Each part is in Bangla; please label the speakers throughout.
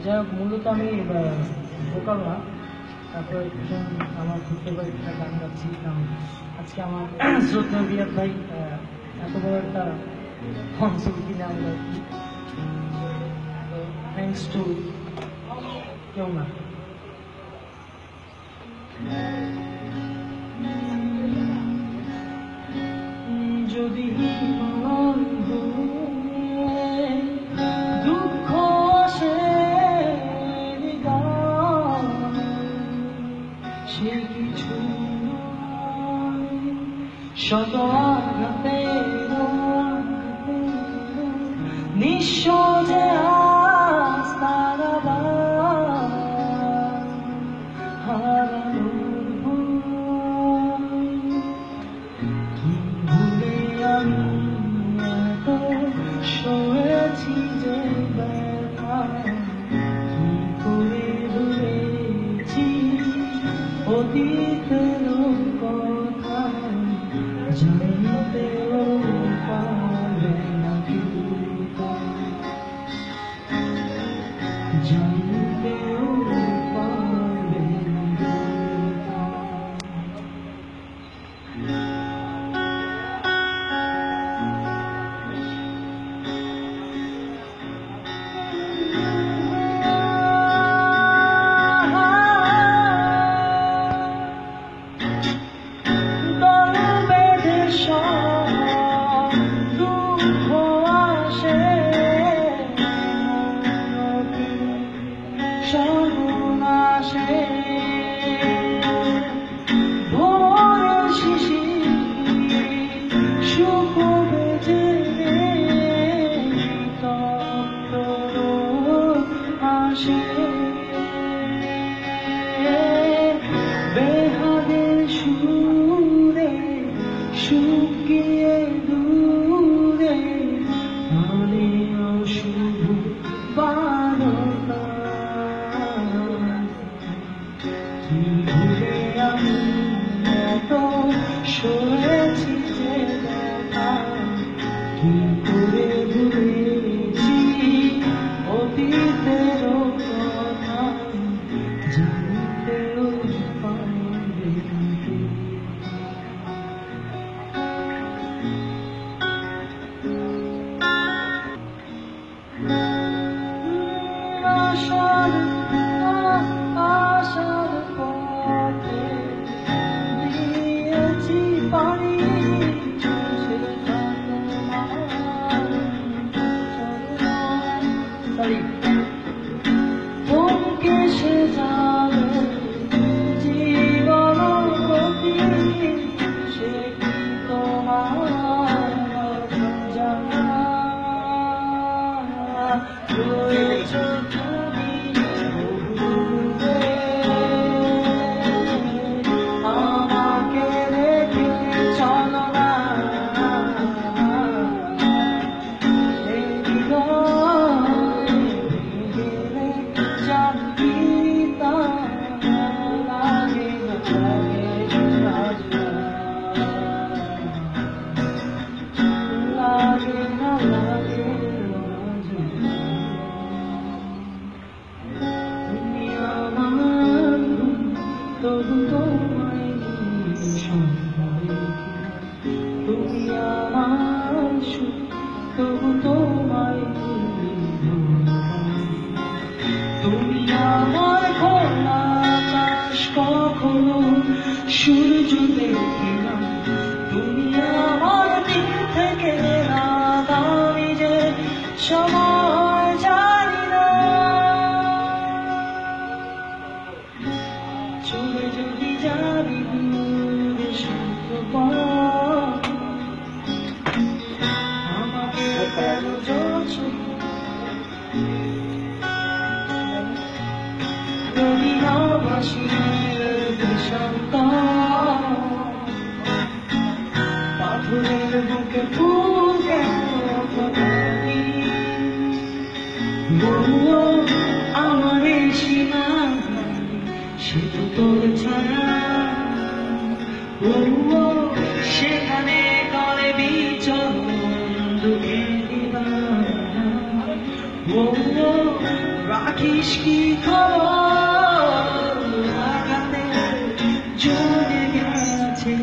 Speaker 1: যাই হোক, মূলত আমি ভোকাল না, তারপরে আমার খুব ফেভারিট একটা গান গাচ্ছি। কারণ আজকে আমার শ্রদ্ধা রিয়াদ ভাই এত বড় একটা কনসার্ট কিনে আমরা, থ্যাংকস টু কেউ না। যদি দুঃখ আসে সে কিছু শত আঘাতে নিঃস্ব যে শোয়েছি যে ব্যথা, কি করে ভুলেছি অতীতের কথা, জানতেও পারবে না কেউ, জানতেও পারবে না। বেহাদের সুরে শুকিয়ে দূরে মনে অশুভ বারতা, কি ভুলে আমি এত শোয়েছি যে ব্যথা, কি করে ভুলেছি অতীতের কথা, জানতেও পারবে না কেউ। আশার পথে দিয়েছি পানি, থমকে সে যাবে জীবন গতি, সে কি তোমার জানা রয়েছ তুমি আমাকে রেখে চলো না, তবু তোমায় তুমি আমার সুখ, তবু তোমায় তুমি আমার খোলা আকাশ কখনো সূর্য দেখি না, তুমি আমার দিন থেকে রাত, আমি যে সময় জানি না, চলে যদি যাবি দূরে সত্য আমাকে কেন জ্বলছ, তুমি আবাসীর বিষান্ত পাথরের বুকে ফুল কেন ফোটানি, আমার সীমা সে তো তোর ছাড়া, সেখানে করে বিচরণ দুঃখে দিবা, রাখ রাখিস কি খবর আঘাতে জমে গেছে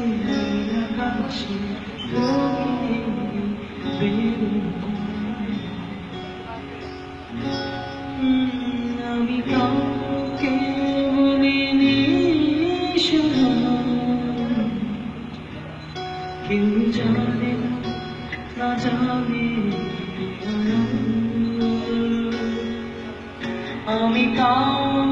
Speaker 1: আকাশে আমি কাউকে বলিনি শুধু কেউ জানে না জানে আমি কাউ